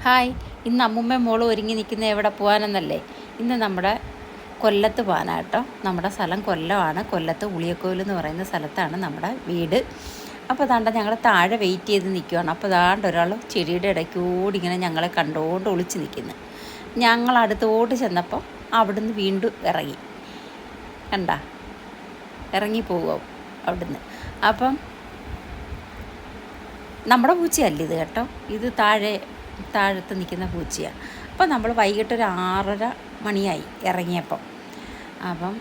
Hi, ഇന്ന് അമ്മുമ്മയും മോളും ഒരുങ്ങി നിൽക്കുന്ന എവിടെ പോകാനെന്നല്ലേ? ഇന്ന് നമ്മുടെ കൊല്ലത്ത് പോകാനാട്ടോ. നമ്മുടെ സ്ഥലം കൊല്ലമാണ്. കൊല്ലത്ത് ഉളിയക്കോവിൽ എന്ന് പറയുന്ന സ്ഥലത്താണ് നമ്മുടെ വീട്. അപ്പോൾ ദാണ്ട ഞങ്ങൾ താഴെ വെയിറ്റ് ചെയ്ത് നിൽക്കുകയാണ്. അപ്പോൾ ദാണ്ട ഒരാൾ ചെടിയുടെ ഇടയ്ക്കൂടി ഇങ്ങനെ ഞങ്ങളെ കണ്ടുകൊണ്ട് ഒളിച്ച് നിൽക്കുന്നു. ഞങ്ങൾ അടുത്തോട്ട് ചെന്നപ്പോൾ അവിടുന്ന് വീണ്ടും ഇറങ്ങി. കണ്ട ഇറങ്ങിപ്പോകും അവിടുന്ന്. അപ്പം നമ്മുടെ പൂച്ചയല്ല ഇത് കേട്ടോ, ഇത് താഴത്ത് നിൽക്കുന്ന പൂച്ചയാണ്. അപ്പോൾ നമ്മൾ വൈകിട്ട് ഒരു 6:30 മണിയായി ഇറങ്ങിയപ്പം. അപ്പം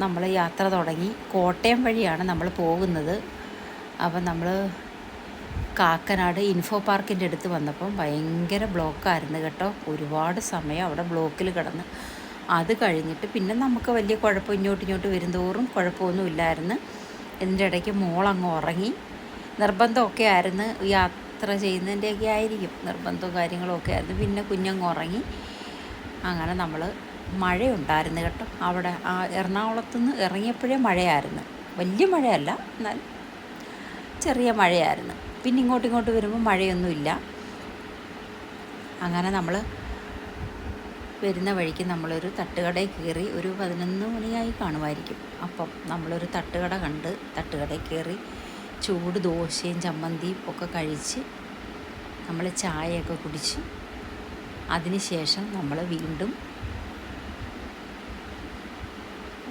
നമ്മൾ യാത്ര തുടങ്ങി. കോട്ടയം വഴിയാണ് നമ്മൾ പോകുന്നത്. അപ്പം നമ്മൾ കാക്കനാട് ഇൻഫോ പാർക്കിൻ്റെ അടുത്ത് വന്നപ്പം ഭയങ്കര ബ്ലോക്കായിരുന്നു കേട്ടോ. ഒരുപാട് സമയം അവിടെ ബ്ലോക്കിൽ കിടന്ന്. അത് കഴിഞ്ഞിട്ട് പിന്നെ നമുക്ക് വലിയ കുഴപ്പം ഇങ്ങോട്ട് വരുന്തോറും കുഴപ്പമൊന്നും ഇല്ലായിരുന്നു. ഇതിൻ്റെ ഇടയ്ക്ക് മോളങ്ങ് ഉറങ്ങി. നിർബന്ധമൊക്കെ ആയിരുന്നു, യാത്ര ചെയ്യുന്നതിൻ്റെയൊക്കെ ആയിരിക്കും, നിർബന്ധവും കാര്യങ്ങളൊക്കെ ആയിരുന്നു. പിന്നെ കുഞ്ഞങ്ങ് ഉറങ്ങി. അങ്ങനെ നമ്മൾ മഴയുണ്ടായിരുന്നു കേട്ടോ. അവിടെ എറണാകുളത്തു നിന്ന് ഇറങ്ങിയപ്പോഴേ മഴയായിരുന്നു. വലിയ മഴയല്ല, എന്നാൽ ചെറിയ മഴയായിരുന്നു. പിന്നെ ഇങ്ങോട്ട് വരുമ്പോൾ മഴയൊന്നുമില്ല. അങ്ങനെ നമ്മൾ വരുന്ന വഴിക്ക് നമ്മളൊരു തട്ടുകടയിൽ കയറി. ഒരു 11 മണിയായി കാണുമായിരിക്കും. അപ്പം നമ്മളൊരു തട്ടുകട കണ്ട് തട്ടുകടയിൽ കയറി ചൂട് ദോശയും ചമ്മന്തിയും ഒക്കെ കഴിച്ച് നമ്മൾ ചായയൊക്കെ കുടിച്ച് അതിനുശേഷം നമ്മൾ വീണ്ടും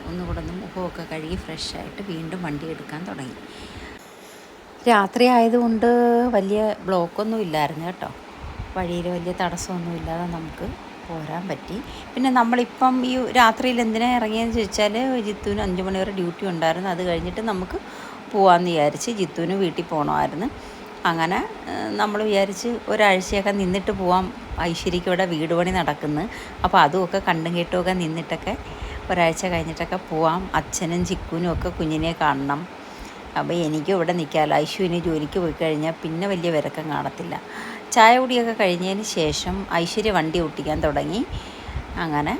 ഒന്നുകൂടെ മുഖമൊക്കെ കഴുകി ഫ്രഷായിട്ട് വീണ്ടും വണ്ടി എടുക്കാൻ തുടങ്ങി. രാത്രി ആയതുകൊണ്ട് വലിയ ബ്ലോക്കൊന്നും ഇല്ലായിരുന്നു കേട്ടോ. വഴിയിൽ വലിയ തടസ്സമൊന്നും ഇല്ലാതെ നമുക്ക് പോരാൻ പറ്റി. പിന്നെ നമ്മളിപ്പം ഈ രാത്രിയിൽ എന്തിനാണ് ഇറങ്ങിയെന്ന് ചോദിച്ചാൽ, ജിത്തുവിന് 5 മണി വരെ ഡ്യൂട്ടി ഉണ്ടായിരുന്നു. അത് കഴിഞ്ഞിട്ട് നമുക്ക് പോകാമെന്ന് വിചാരിച്ച്. ജിത്തുവിന് വീട്ടിൽ പോകണമായിരുന്നു. അങ്ങനെ നമ്മൾ വിചാരിച്ച് ഒരാഴ്ചയൊക്കെ നിന്നിട്ട് പോവാം. ഐശ്വര്യയ്ക്ക് ഇവിടെ വീട് പണി നടക്കുന്നു. അപ്പോൾ അതുമൊക്കെ കണ്ടും കേട്ടുമൊക്കെ നിന്നിട്ടൊക്കെ ഒരാഴ്ച കഴിഞ്ഞിട്ടൊക്കെ പോവാം. അച്ഛനും ചിക്കുനും ഒക്കെ കുഞ്ഞിനെ കാണണം. അപ്പോൾ എനിക്കും ഇവിടെ നിൽക്കാമല്ലോ. ഐശ്വര്യന് ജോലിക്ക് പോയി കഴിഞ്ഞാൽ പിന്നെ വലിയ വിരക്കം കാണത്തില്ല. ചായ കുടിയൊക്കെ കഴിഞ്ഞതിന് ശേഷം ഐശ്വര്യ വണ്ടി ഓട്ടിക്കാൻ തുടങ്ങി. അങ്ങനെ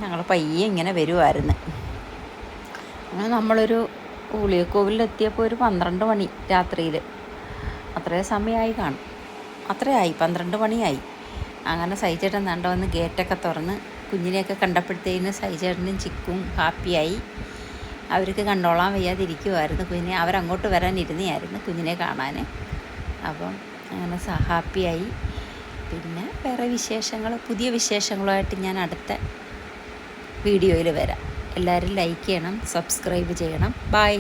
ഞങ്ങൾ പയ്യെ ഇങ്ങനെ വരുമായിരുന്നു. അങ്ങനെ നമ്മളൊരു ഉളിയക്കോവിലെത്തിയപ്പോൾ ഒരു 12 മണി രാത്രിയിൽ. അത്രയും സമയമായി കാണും. അത്രയായി, 12 മണിയായി. അങ്ങനെ സൈചേട്ടൻ നണ്ട വന്ന് ഗേറ്റൊക്കെ തുറന്ന് കുഞ്ഞിനെയൊക്കെ കണ്ടപ്പോഴത്തേന് സൈചേട്ടനും ചിക്കും ഹാപ്പിയായി. അവർക്ക് കണ്ടോളാൻ വയ്യാതിരിക്കുമായിരുന്നു കുഞ്ഞിനെ. അവരങ്ങോട്ട് വരാനിരുന്നതായിരുന്നു കുഞ്ഞിനെ കാണാൻ. അപ്പം അങ്ങനെ ഹാപ്പിയായി. പിന്നെ വേറെ വിശേഷങ്ങൾ, പുതിയ വിശേഷങ്ങളുമായിട്ട് ഞാൻ അടുത്ത വീഡിയോയിൽ വരാം. എല്ലാവരും ലൈക്ക് ചെയ്യണം, സബ്സ്ക്രൈബ് ചെയ്യണം. ബൈ.